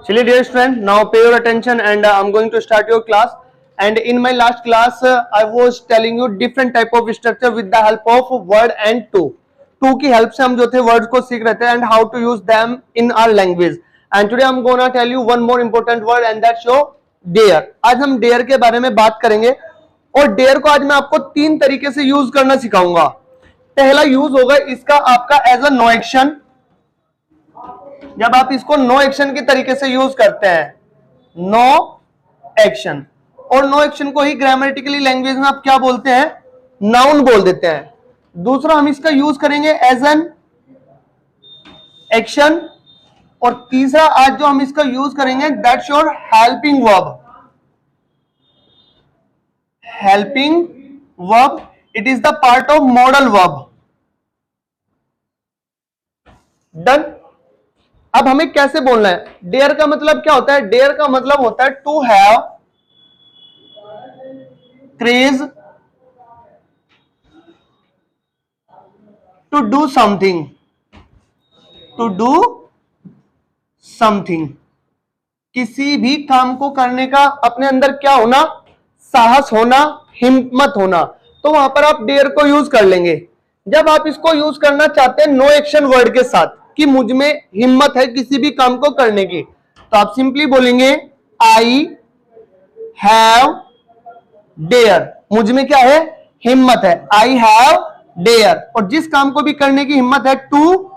चलिए dear student, now pay your attention and I'm going to start your class. And in my last class, I was telling you different type of structure with the help of word and to. To की help से हम जो थे words को सीख रहे थे and how to use them in our language. And today I'm gonna tell you one more important word and that's your dare. आज हम dare के बारे में बात करेंगे और dare को आज मैं आपको तीन तरीके से यूज करना सिखाऊंगा. पहला यूज होगा इसका आपका एज अ नो एक्शन. जब आप इसको नो एक्शन के तरीके से यूज करते हैं, नो एक्शन, और नो एक्शन को ही ग्रामेटिकली लैंग्वेज में आप क्या बोलते हैं, नाउन बोल देते हैं. दूसरा हम इसका यूज करेंगे एज एन एक्शन, और तीसरा आज जो हम इसका यूज करेंगे that's your helping verb. Helping verb, it is the part of modal verb. Done. अब हमें कैसे बोलना है? डेयर का मतलब क्या होता है? डेयर का मतलब होता है to have craze to do something. To do something, किसी भी काम को करने का अपने अंदर क्या होना, साहस होना, हिम्मत होना. तो वहां पर आप डेयर को यूज कर लेंगे. जब आप इसको यूज करना चाहते हैं नो एक्शन वर्ड के साथ कि मुझ में हिम्मत है किसी भी काम को करने की, तो आप सिंपली बोलेंगे आई हैव डेयर. मुझ में क्या है? हिम्मत है. I have dare. और जिस काम को भी करने की हिम्मत है, टू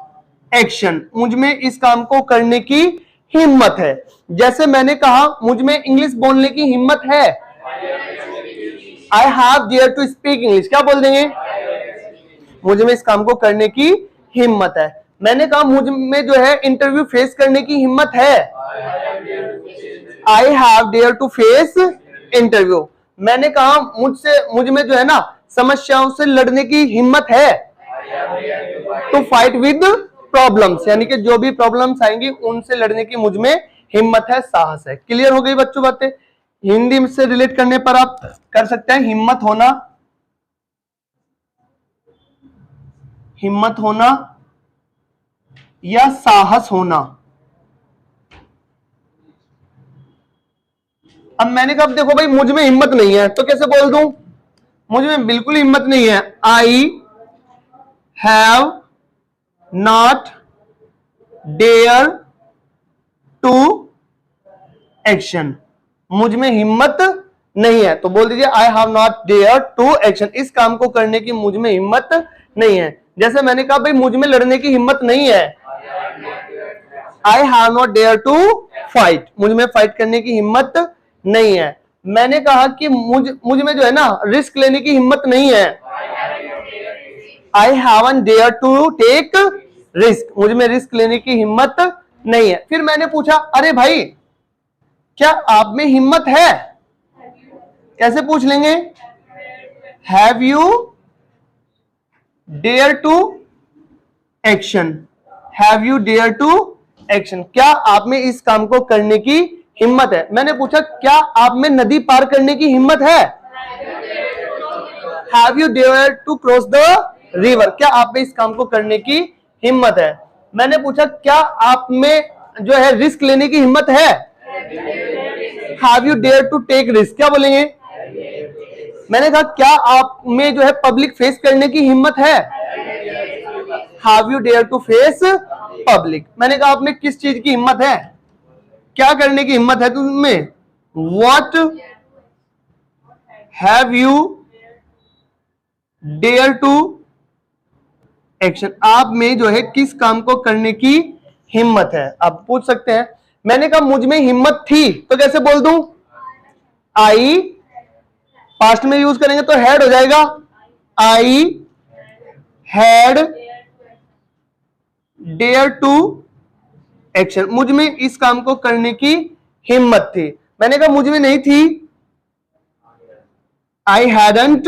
एक्शन, मुझ में इस काम को करने की हिम्मत है. जैसे मैंने कहा मुझ में इंग्लिश बोलने की हिम्मत है, I have dare to speak English. क्या बोल देंगे? मुझ में इस काम को करने की हिम्मत है. मैंने कहा मुझ में जो है इंटरव्यू फेस करने की हिम्मत है, I have dare to face interview. मैंने कहा मुझ में जो है ना समस्याओं से लड़ने की हिम्मत है, टू फाइट विद प्रॉब्लम्स, यानी कि जो भी प्रॉब्लम्स आएंगी उनसे लड़ने की मुझ में हिम्मत है, साहस है. क्लियर हो गई बच्चों बातें? हिंदी से रिलेट करने पर आप कर सकते हैं हिम्मत होना, हिम्मत होना या साहस होना. अब मैंने कहा देखो भाई मुझ में हिम्मत नहीं है, तो कैसे बोल दूं? मुझ में बिल्कुल हिम्मत नहीं है. I have not dare to action. मुझ में हिम्मत नहीं है, तो बोल दीजिए I have not dare to action. इस काम को करने की मुझ में हिम्मत नहीं है. जैसे मैंने कहा भाई मुझ में लड़ने की हिम्मत नहीं है, I have not dare to fight. मुझ में फाइट करने की हिम्मत नहीं है. मैंने कहा कि मुझ में जो है ना रिस्क लेने की हिम्मत नहीं है, I haven't dare to take risk. मुझ में रिस्क लेने की हिम्मत नहीं है. फिर मैंने पूछा अरे भाई क्या आप में हिम्मत है? कैसे पूछ लेंगे? Have you dare to action. Have you dare to action, क्या आप में इस काम को करने की हिम्मत है? मैंने पूछा क्या आप में नदी पार करने की हिम्मत है? Have you dare to cross the river, क्या आप में इस काम को करने की हिम्मत है? मैंने पूछा क्या आप में जो है रिस्क लेने की हिम्मत है? Have you dare to take risk, क्या बोलेंगे? मैंने कहा क्या आप में जो है पब्लिक फेस करने की हिम्मत है? Have you dare to face public. मैंने कहा आप में किस चीज की हिम्मत है? क्या करने की हिम्मत है तुम्हें? What have you dare to action. आप में जो है किस काम को करने की हिम्मत है? आप पूछ सकते हैं. मैंने कहा मुझ में हिम्मत थी, तो कैसे बोल दूं? आई पास्ट में यूज करेंगे तो हैड हो जाएगा. I had dare to action. मुझ में इस काम को करने की हिम्मत थी. मैंने कहा मुझ में नहीं थी, I hadn't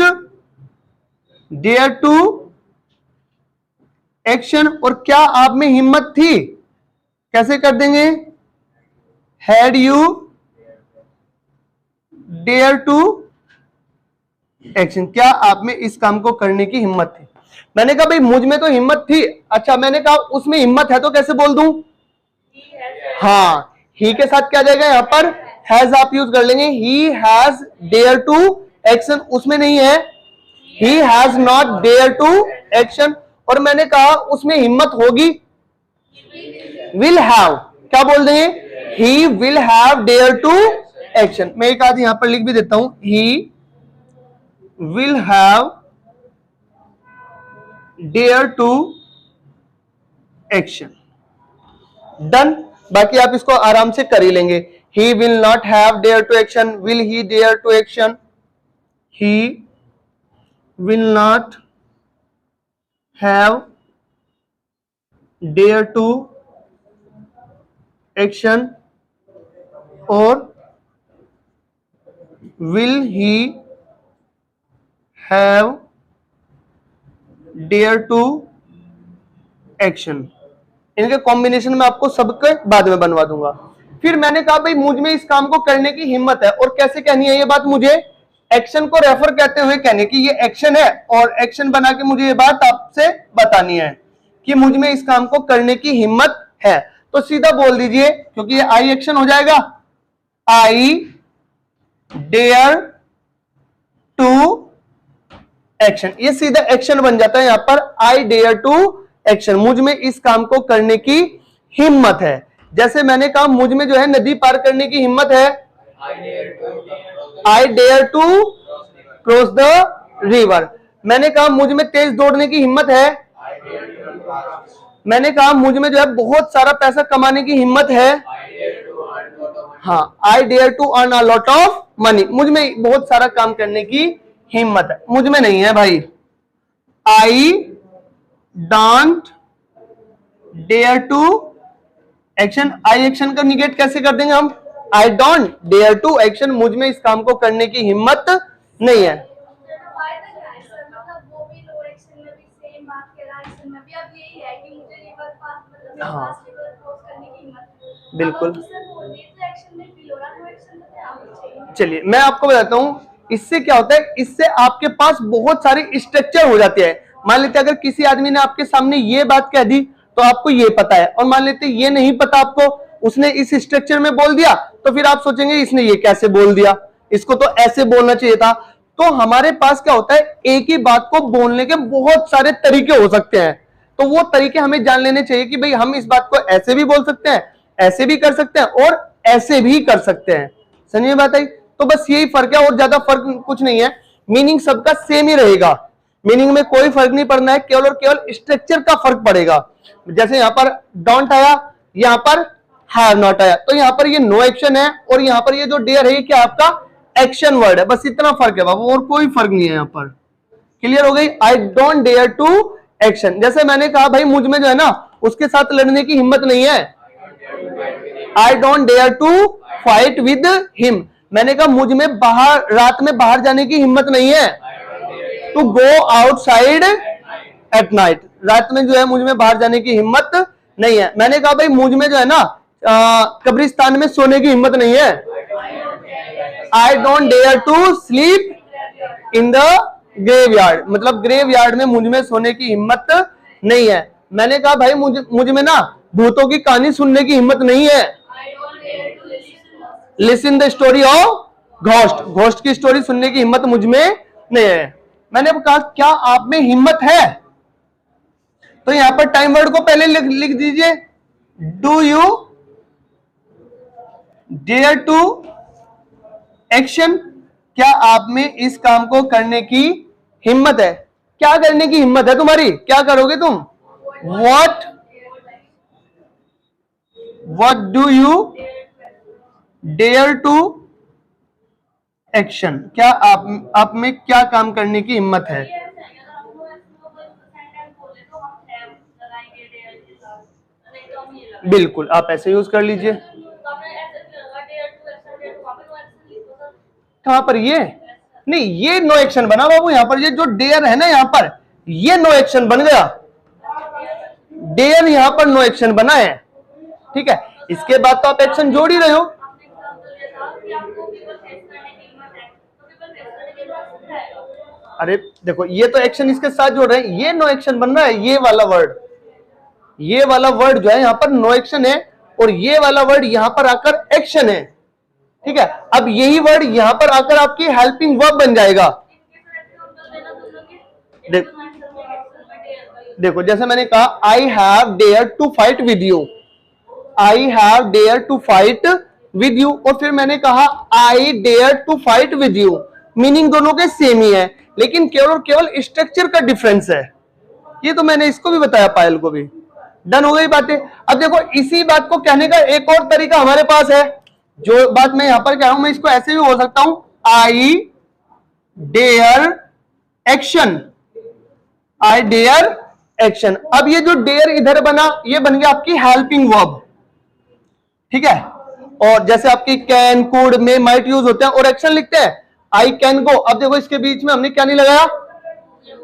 dare to action. और क्या आप में हिम्मत थी? कैसे कर देंगे? Had you dare to action. क्या आप में इस काम को करने की हिम्मत थी? मैंने कहा भाई मुझ में तो हिम्मत थी. अच्छा मैंने कहा उसमें हिम्मत है तो कैसे बोल दूं? हाँ, ही के साथ क्या जाएगा यहाँ पर, हैज आप यूज कर लेंगे, he has dare to action, उसमें नहीं है, he has not dare to action. और मैंने कहा उसमें हिम्मत होगी, विल हैव, क्या बोल देंगे, he will have dare to action. मैं एक आध यहां पर लिख भी देता हूं, he will have dare to action. Done. बाकी आप इसको आराम से कर ही लेंगे। He will not have dare to action, will he dare to action, he will not have dare to action, और will he have dare to action. इनके कॉम्बिनेशन में आपको सबके बाद में बनवा दूंगा। फिर मैंने कहा भाई मुझ में इस काम को करने की हिम्मत है, और कैसे कहनी है ये बात, मुझे एक्शन को रेफर कहते हुए कहने की ये एक्शन है, और एक्शन बना के मुझे ये बात आपसे बतानी है कि मुझ में इस काम को करने की हिम्मत है। तो सीधा बोल दीजिए, क्योंकि ये आई एक्शन हो जाएगा, आई डेयर टू एक्शन, ये सीधा एक्शन बन जाता है यहां पर, आई डेयर टू एक्शन, मुझ में इस काम को करने की हिम्मत है। जैसे मैंने कहा मुझ में जो है नदी पार करने की हिम्मत है, I dare to cross the river. मैंने कहा मुझ में तेज दौड़ने की हिम्मत है, मैंने कहा मुझ में जो है बहुत सारा पैसा कमाने की हिम्मत है, हाँ, I dare to earn a lot of money, मुझ में बहुत सारा काम करने की हिम्मत है। मुझ में नहीं है भाई, I don't dare to action, I action का निगेट कैसे कर देंगे हम, I don't dare to action, मुझ में इस काम को करने की हिम्मत नहीं है। हाँ बिल्कुल, चलिए मैं आपको बताता हूं इससे क्या होता है, इससे आपके पास बहुत सारी स्ट्रक्चर हो जाती है। मान लेते अगर किसी आदमी ने आपके सामने ये बात कह दी तो आपको ये पता है, और मान लेते ये नहीं पता आपको, उसने इस स्ट्रक्चर में बोल दिया, तो फिर आप सोचेंगे इसने ये कैसे बोल दिया, इसको तो ऐसे बोलना चाहिए था। तो हमारे पास क्या होता है, एक ही बात को बोलने के बहुत सारे तरीके हो सकते हैं, तो वो तरीके हमें जान लेने चाहिए कि भाई हम इस बात को ऐसे भी बोल सकते हैं, ऐसे भी कर सकते हैं, और ऐसे भी कर सकते हैं। समझिए बात आई, तो बस यही फर्क है, और ज्यादा फर्क कुछ नहीं है, मीनिंग सबका सेम ही रहेगा, मीनिंग में कोई फर्क नहीं पड़ना है, केवल और केवल स्ट्रक्चर का फर्क पड़ेगा। जैसे यहां पर डोंट आया, यहां पर हैव नॉट आया, तो यहां पर ये नो एक्शन है, और यहां पर ये जो डेयर है ये क्या आपका एक्शन वर्ड है, बस इतना फर्क है बाबू, और कोई फर्क नहीं है यहां पर। क्लियर हो गई, I don't dare to action. जैसे मैंने कहा भाई मुझ में जो है ना उसके साथ लड़ने की हिम्मत नहीं है, I don't dare to fight with him. मैंने कहा मुझ में बाहर रात में बाहर जाने की हिम्मत नहीं है, to go outside at night, रात में जो है मुझ में बाहर जाने की हिम्मत नहीं है। मैंने कहा भाई मुझ में जो है ना कब्रिस्तान में सोने की हिम्मत नहीं है, I don't dare to sleep in the graveyard, मतलब ग्रेवयार्ड में मुझ में सोने की हिम्मत नहीं है। मैंने कहा भाई मुझ में ना भूतों की कहानी सुनने की हिम्मत नहीं है, listen the story of ghost, ghost की स्टोरी सुनने की हिम्मत मुझ में नहीं है। मैंने कहा क्या आप में हिम्मत है, तो यहां पर टाइम वर्ड को पहले लिख दीजिए, do you dare to action, क्या आप में इस काम को करने की हिम्मत है। क्या करने की हिम्मत है तुम्हारी, क्या करोगे तुम, what do you dare to action, क्या आप में क्या काम करने की हिम्मत है। बिल्कुल आप ऐसे यूज कर लीजिए, कहां पर ये नहीं, ये नो एक्शन बना बाबू, यहां पर ये जो डेयर है ना, यहां पर ये नो एक्शन बन गया, डेयर यहां पर नो एक्शन बना है, ठीक है। इसके बाद तो आप एक्शन जोड़ ही रहे हो, अरे देखो ये तो एक्शन इसके साथ जोड़ रहे हैं, ये नो एक्शन बन रहा है, ये वाला वर्ड जो है यहां पर नो एक्शन है, और ये वाला वर्ड यहां पर आकर एक्शन है, ठीक है। अब यही वर्ड यहां पर आकर आपकी हेल्पिंग वर्ब बन जाएगा। देखो जैसे मैंने कहा I have dare to fight with you, I have dare to fight with you, और फिर मैंने कहा I dare to fight with you, meaning दोनों के सेम ही है, लेकिन केवल और केवल स्ट्रक्चर का डिफरेंस है। ये तो मैंने इसको भी बताया, पायल को भी। डन हो गई बातें। अब देखो इसी बात को कहने का एक और तरीका हमारे पास है। जो बात मैं यहां पर कह रहा हूं, मैं इसको ऐसे भी बोल सकता हूं, I dare action, I dare action. अब ये जो डेयर इधर बना, ये बन गया आपकी हेल्पिंग वर्ब, ठीक है। और जैसे आपकी can, could, may, might use होते हैं और एक्शन लिखते हैं, आई कैन गो। अब देखो इसके बीच में हमने क्या नहीं लगाया,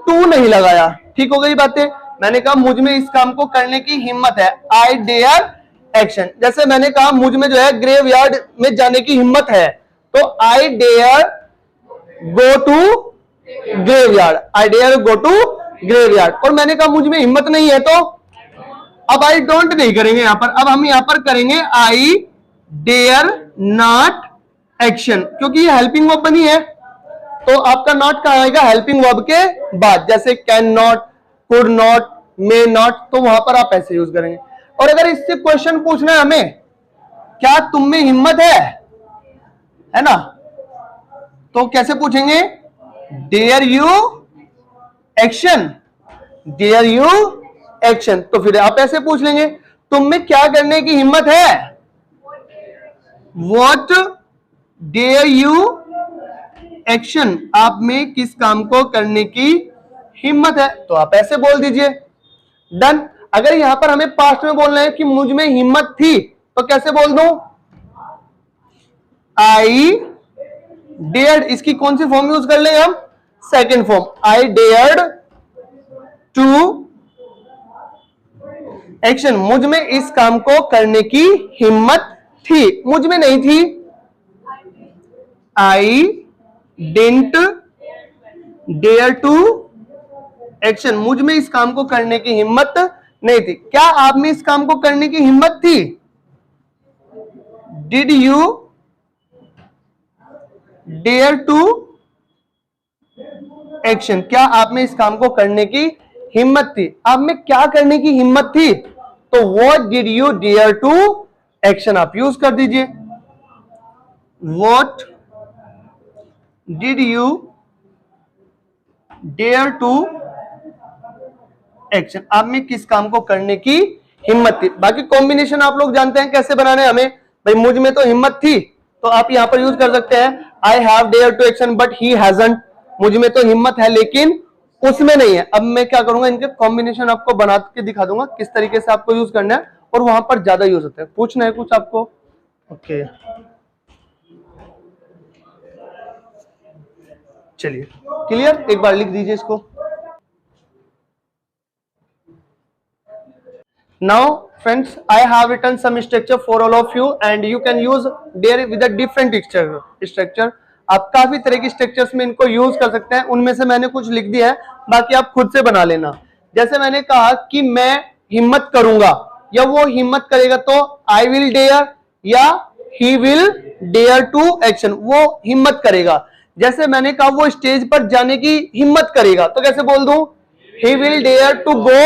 टू नहीं लगाया, ठीक हो गई बातें। मैंने कहा मुझ में इस काम को करने की हिम्मत है, आई डेयर एक्शन। जैसे मैंने कहा मुझ में जो है ग्रेवयार्ड में जाने की हिम्मत है, तो I dare go to graveyard, I dare go to graveyard. और मैंने कहा मुझ में हिम्मत नहीं है, तो अब आई डोंट नहीं करेंगे यहां पर, अब हम यहां पर करेंगे आई डेयर नॉट एक्शन, क्योंकि ये हेल्पिंग वर्ब बनी है। तो आपका नॉट कहां आएगा, हेल्पिंग वर्ब के बाद, जैसे can not, could not, may not, तो वहां पर आप ऐसे यूज करेंगे। और अगर इससे क्वेश्चन पूछना है हमें, क्या तुम में हिम्मत है ना, तो कैसे पूछेंगे, dare you action, dare you action. तो फिर आप ऐसे पूछ लेंगे, तुम में क्या करने की हिम्मत है, व्हाट डेयर यू एक्शन, आप में किस काम को करने की हिम्मत है, तो आप ऐसे बोल दीजिए। डन। अगर यहां पर हमें पास्ट में बोलना है कि मुझ में हिम्मत थी, तो कैसे बोल दूं, आई डेयर्ड। इसकी कौन सी फॉर्म यूज कर लेंगे हम, second form, I dared to action, मुझ में इस काम को करने की हिम्मत थी, मुझ में नहीं थी, I didn't dare to action, मुझ में इस काम को करने की हिम्मत नहीं थी। क्या आप में इस काम को करने की हिम्मत थी, did you dare to action, क्या आप में इस काम को करने की हिम्मत थी, आप में क्या करने की हिम्मत थी, तो what did you dare to action आप यूज कर दीजिए, what did you dare to action, आप में किस काम को करने की हिम्मत थी। बाकी कॉम्बिनेशन आप लोग जानते हैं कैसे बनाने हमें, भाई मुझ में तो हिम्मत थी, तो आप यहां पर यूज कर सकते हैं, I have dare to action but he hasn't, मुझ में तो हिम्मत है लेकिन उसमें नहीं है। अब मैं क्या करूंगा, इनके कॉम्बिनेशन आपको बना के दिखा दूंगा किस तरीके से आपको यूज करना है, और वहां पर ज्यादा यूज होता है। पूछना है कुछ आपको, ओके चलिए क्लियर, एक बार लिख दीजिए इसको। Now friends, I have written some structure for all of you and you can use there with a different structure. आप काफी तरह की स्ट्रक्चर्स में इनको यूज कर सकते हैं, उनमें से मैंने कुछ लिख दिया है, बाकी आप खुद से बना लेना। जैसे मैंने कहा कि मैं हिम्मत करूंगा या वो हिम्मत करेगा, तो आई विल डेयर या he will dare to action, वो हिम्मत करेगा। जैसे मैंने कहा वो स्टेज पर जाने की हिम्मत करेगा, तो कैसे बोल दूं, he will dare to go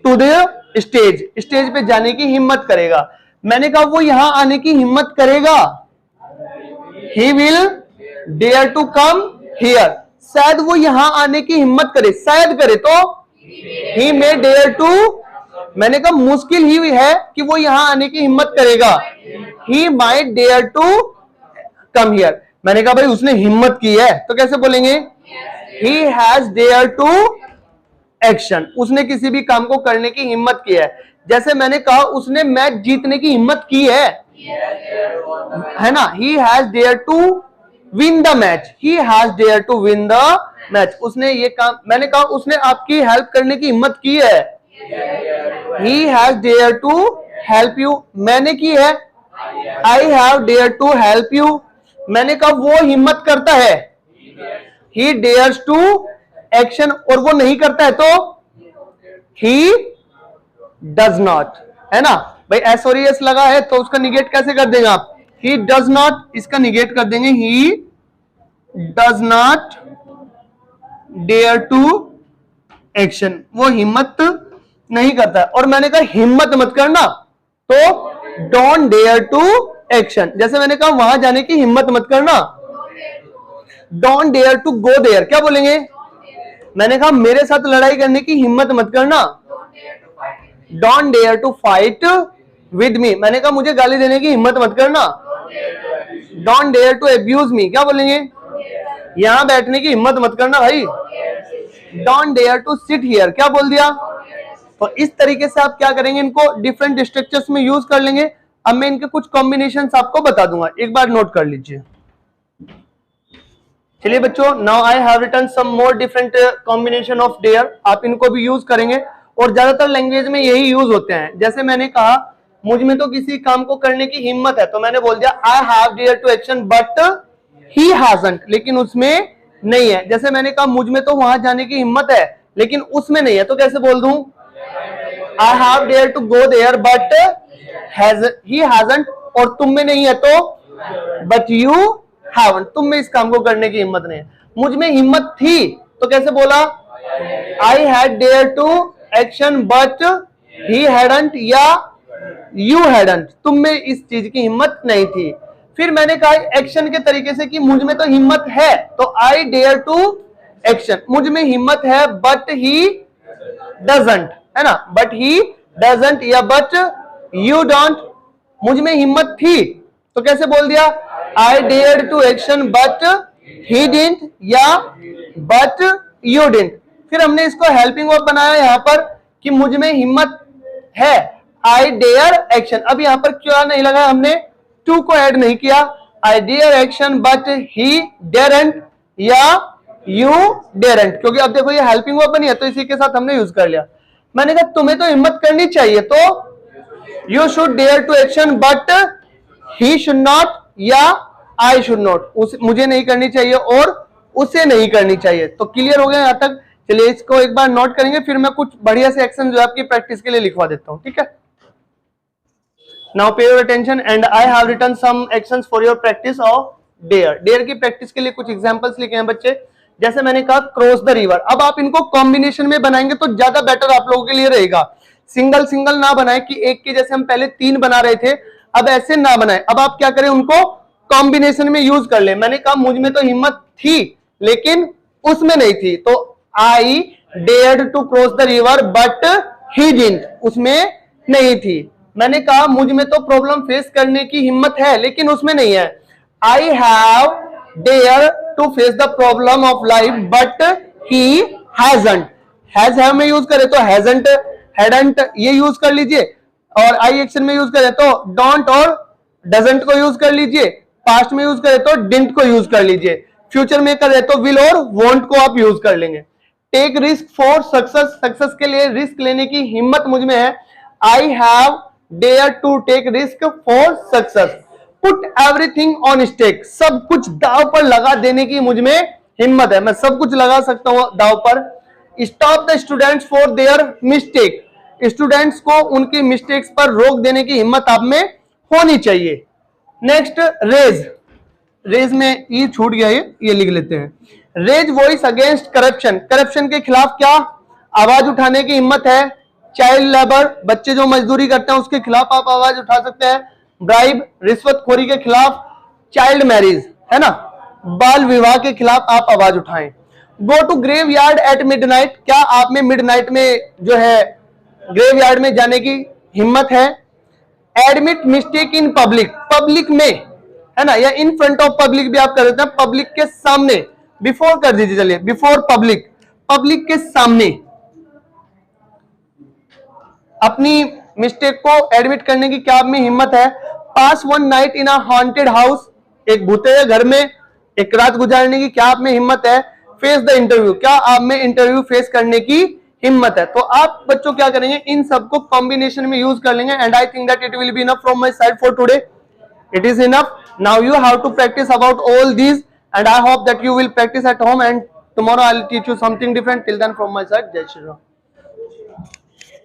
to the stage, stage पे जाने की हिम्मत करेगा। मैंने कहा वो यहां आने की हिम्मत करेगा, he will dare to come here, शायद वो यहां आने की हिम्मत करे, शायद करे तो ही मे डेयर टू, मैंने कहा मुश्किल ही है कि वो यहां आने की हिम्मत करेगा, he might dare to come here. मैंने कहा भाई उसने हिम्मत की है, तो कैसे बोलेंगे, he has dare to action, उसने किसी भी काम को करने की हिम्मत की है। जैसे मैंने कहा उसने मैच जीतने की हिम्मत की है ना, he has dare to win the match, he has dare to win the match, उसने ये काम, मैंने कहा उसने आपकी हेल्प करने की हिम्मत की है, he has dare to help you, मैंने की है, I have dare to help you. मैंने कहा वो हिम्मत करता है, ही डेयर्स टू एक्शन, और वो नहीं करता है तो ही डज नॉट, है ना। भाई एस और एस लगा है तो उसका निगेट कैसे कर देंगे आप, ही डज नॉट, इसका निगेट कर देंगे he does not dare to action, वो हिम्मत नहीं करता। और मैंने कहा हिम्मत मत करना, तो डोंट डेयर टू एक्शन। जैसे मैंने कहा वहां जाने की हिम्मत मत करना, don't dare to go there, क्या बोलेंगे? मैंने कहा मेरे साथ लड़ाई करने की हिम्मत मत करना, don't dare to fight with me. मैंने कहा मुझे गाली देने की हिम्मत मत करना, don't dare to abuse me, क्या बोलेंगे? यहां बैठने की हिम्मत मत करना भाई, don't dare to sit here, क्या बोल दिया? तो इस तरीके से आप क्या करेंगे, इनको डिफरेंट स्ट्रक्चर्स में यूज कर लेंगे। अब मैं इनके कुछ कॉम्बिनेशंस आपको बता दूंगा, एक बार नोट कर लीजिए। चलिए बच्चों, now I have written some more different combination of dare, आप इनको भी यूज करेंगे और ज्यादातर लैंग्वेज में यही यूज होते हैं। जैसे मैंने कहा मुझ में तो किसी काम को करने की हिम्मत है, तो मैंने बोल दिया I have dare to action but he hasn't, लेकिन उसमें नहीं है। जैसे मैंने कहा मुझ में तो वहां जाने की हिम्मत है लेकिन उसमें नहीं है, तो कैसे बोल दूं? I have dare to go there but he hasn't, और तुम में नहीं है तो बट यू हैवंट, तुम में इस काम को करने की हिम्मत नहीं है। मुझ में हिम्मत थी तो कैसे बोला? I had dare to action but he hadn't या यू हैडंट, तुम में इस चीज की हिम्मत नहीं थी। फिर मैंने कहा एक्शन के तरीके से कि मुझ में तो हिम्मत है, तो आई डेयर टू एक्शन, मुझ में हिम्मत है बट ही डजंट, है ना, बट ही डजंट या बट यू डोंट, मुझ में हिम्मत थी तो कैसे बोल दिया? I dare to action but he didn't या बट यू डिडंट। फिर हमने इसको हेल्पिंग वर्ब बनाया यहां पर कि मुझ में हिम्मत है, आई डेयर एक्शन। अब यहां पर क्या नहीं लगा, हमने टू को ऐड नहीं किया, I dare action but he daren't या यू डेरंट, क्योंकि अब देखो ये हेल्पिंग वर्ब बनी है तो इसी के साथ हमने यूज कर लिया। मैंने कहा तुम्हें तो हिम्मत करनी चाहिए, तो you should dare to action but he should not या आई शुड नॉट, मुझे नहीं करनी चाहिए और उसे नहीं करनी चाहिए। तो क्लियर हो गया यहां तक? चलिए इसको एक बार नोट करेंगे, फिर मैं कुछ बढ़िया से एक्शन जो आपकी प्रैक्टिस के लिए लिखवा देता हूं, ठीक है? Now pay your attention and I have written some actions for your practice of dare. Dare की प्रैक्टिस के लिए कुछ एग्जांपल्स लिखे हैं बच्चे। जैसे मैंने कहा क्रॉस द रिवर, अब आप इनको कॉम्बिनेशन में बनाएंगे तो ज्यादा बेटर आप लोगों के लिए रहेगा। सिंगल सिंगल ना बनाए कि एक के जैसे हम पहले 3 बना रहे थे, अब ऐसे ना बनाए। अब आप क्या करें, उनको कॉम्बिनेशन में यूज कर ले। मैंने कहा मुझ में तो हिम्मत थी लेकिन उसमें नहीं थी, तो I dared to cross the river but he didn't, उसमें नहीं थी। मैंने कहा मुझ में तो प्रॉब्लम फेस करने की हिम्मत है लेकिन उसमें नहीं है, I have dare to face the problem of life but he hasn't. Has have में यूज करें तो हैजंट, हैडंट ये यूज कर लीजिए, और आई एक्शन में यूज करें तो डोंट और डजंट को यूज कर लीजिए, पास्ट में यूज करें तो डिडंट को यूज कर लीजिए, फ्यूचर में करें तो विल और वॉन्ट को आप यूज कर लेंगे। Take risk for success, success के लिए रिस्क लेने की हिम्मत मुझ में है, I have dare to take risk for success. Put everything on stake, सब कुछ दाव पर लगा देने की मुझ में हिम्मत है, मैं सब कुछ लगा सकता हूं दाव पर। Stop the students for their mistake, students को उनकी मिस्टेक्स पर रोक देने की हिम्मत आप में होनी चाहिए। नेक्स्ट रेज, रेज में ये छूट गया, ये लिख लेते हैं। Raise voice against corruption, corruption के खिलाफ क्या आवाज उठाने की हिम्मत है। चाइल्ड लेबर, बच्चे जो मजदूरी करते हैं उसके खिलाफ आप आवाज उठा सकते हैं। ब्राइब, रिश्वतखोरी के खिलाफ। चाइल्ड मैरिज, है ना, बाल विवाह के खिलाफ आप आवाज उठाएं। Go to graveyard at midnight, क्या आप में मिडनाइट में जो है ग्रेव यार्ड में जाने की हिम्मत है। Admit mistake in public, public में, है ना, या इन फ्रंट ऑफ पब्लिक भी आप कर देते हैं, पब्लिक के सामने, बिफोर कर दीजिए, चलिए बिफोर पब्लिक, पब्लिक के सामने अपनी मिस्टेक को एडमिट करने की क्या आप में हिम्मत है। Pass one night in a haunted house, एक भूते घर में एक रात गुजारने की क्या आप में हिम्मत है। फेस द इंटरव्यू, क्या आप में इंटरव्यू फेस करने की हिम्मत है। तो आप बच्चों क्या करेंगे, इन सबको कॉम्बिनेशन में यूज कर लेंगे। And I think that it will be enough from my side for today, it is enough. Now you have to practice about all these and I hope that you will practice at home, and tomorrow I'll teach you something different. Till then, from my side, Jai Shri Ram.